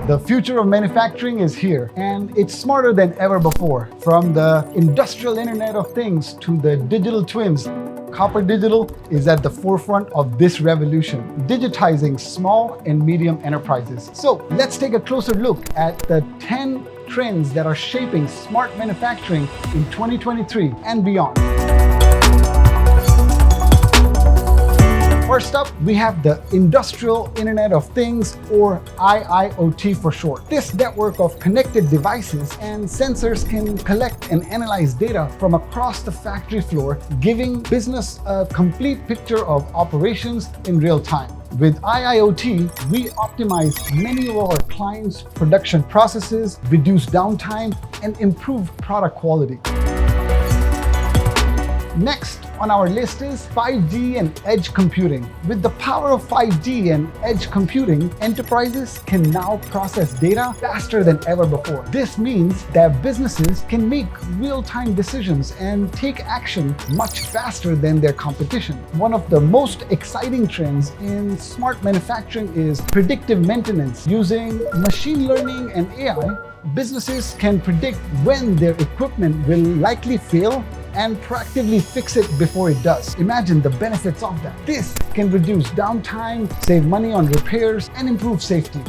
The future of manufacturing is here, and it's smarter than ever before. From the industrial Internet of Things to the digital twins, Copper Digital is at the forefront of this revolution, digitizing small and medium enterprises. So let's take a closer look at the 10 trends that are shaping smart manufacturing in 2023 and beyond. First up, we have the Industrial Internet of Things, or IIoT for short. This network of connected devices and sensors can collect and analyze data from across the factory floor, giving business a complete picture of operations in real time. With IIoT, we optimize many of our clients' production processes, reduce downtime, and improve product quality. Next on our list is 5G and edge computing. With the power of 5G and edge computing, enterprises can now process data faster than ever before. This means that businesses can make real-time decisions and take action much faster than their competition. One of the most exciting trends in smart manufacturing is predictive maintenance. Using machine learning and AI, businesses can predict when their equipment will likely fail and proactively fix it before it does. Imagine the benefits of that. This can reduce downtime, save money on repairs, and improve safety.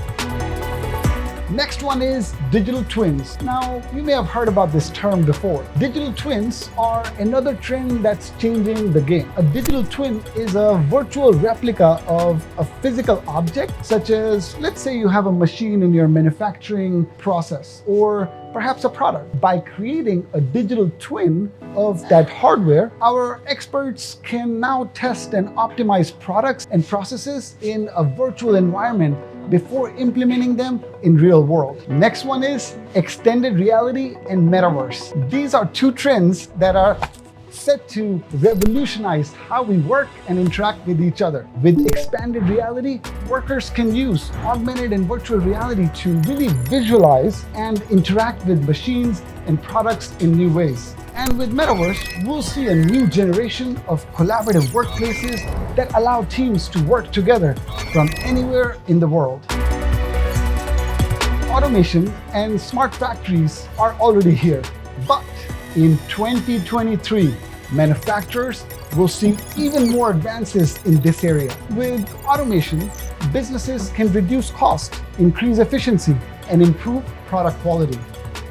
Next one is digital twins. Now, you may have heard about this term before. Digital twins are another trend that's changing the game. A digital twin is a virtual replica of a physical object, such as, let's say you have a machine in your manufacturing process, or perhaps a product. By creating a digital twin of that hardware, our experts can now test and optimize products and processes in a virtual environment before implementing them in real world. Next one is extended reality and Metaverse. These are two trends that are set to revolutionize how we work and interact with each other. With expanded reality, workers can use augmented and virtual reality to really visualize and interact with machines and products in new ways. And with Metaverse, we'll see a new generation of collaborative workplaces that allow teams to work together from anywhere in the world. Automation and smart factories are already here, but in 2023, manufacturers will see even more advances in this area. With automation, businesses can reduce costs, increase efficiency, and improve product quality.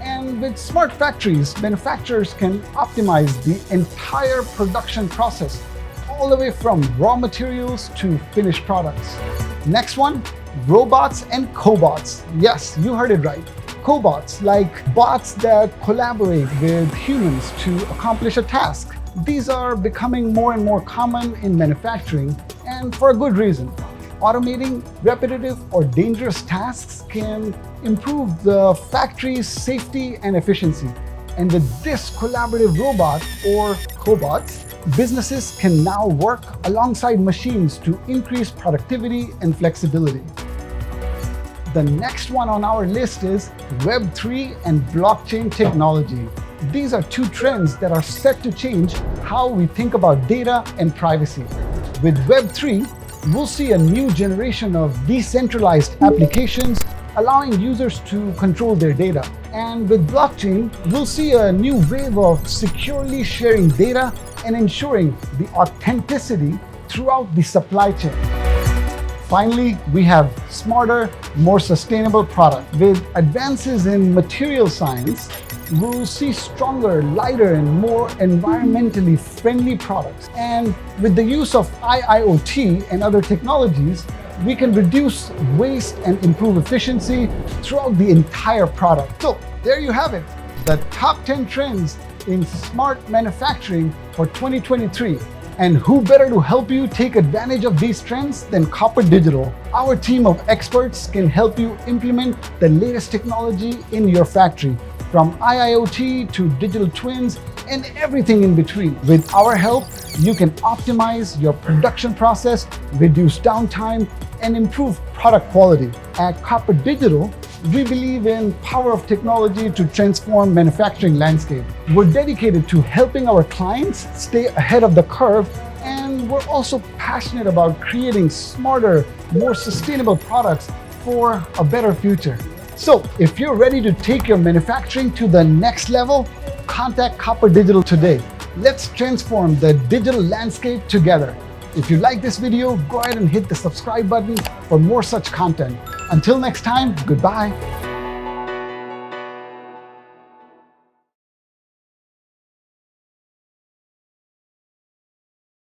And with smart factories, manufacturers can optimize the entire production process, all the way from raw materials to finished products. Next one, robots and cobots. Yes, you heard it right. Cobots, like bots that collaborate with humans to accomplish a task. These are becoming more and more common in manufacturing, and for a good reason. Automating repetitive or dangerous tasks can improve the factory's safety and efficiency. And with this collaborative robot or cobots, businesses can now work alongside machines to increase productivity and flexibility. The next one on our list is Web3 and blockchain technology. These are two trends that are set to change how we think about data and privacy. With Web3, we'll see a new generation of decentralized applications allowing users to control their data. And with blockchain, we'll see a new wave of securely sharing data and ensuring the authenticity throughout the supply chain. Finally, we have smarter, more sustainable products. With advances in material science, we'll see stronger, lighter, and more environmentally friendly products. And with the use of IIoT and other technologies, we can reduce waste and improve efficiency throughout the entire product. So there you have it, the top 10 trends in smart manufacturing for 2023. And who better to help you take advantage of these trends than Copper Digital? Our team of experts can help you implement the latest technology in your factory, from IIoT to digital twins and everything in between. With our help, you can optimize your production process, reduce downtime, and improve product quality. At Copper Digital, we believe in power of technology to transform manufacturing landscape. We're dedicated to helping our clients stay ahead of the curve, and we're also passionate about creating smarter, more sustainable products for a better future. So if you're ready to take your manufacturing to the next level, contact Copper Digital today. Let's transform the digital landscape together. If you like this video, go ahead and hit the subscribe button for more such content. Until next time, goodbye.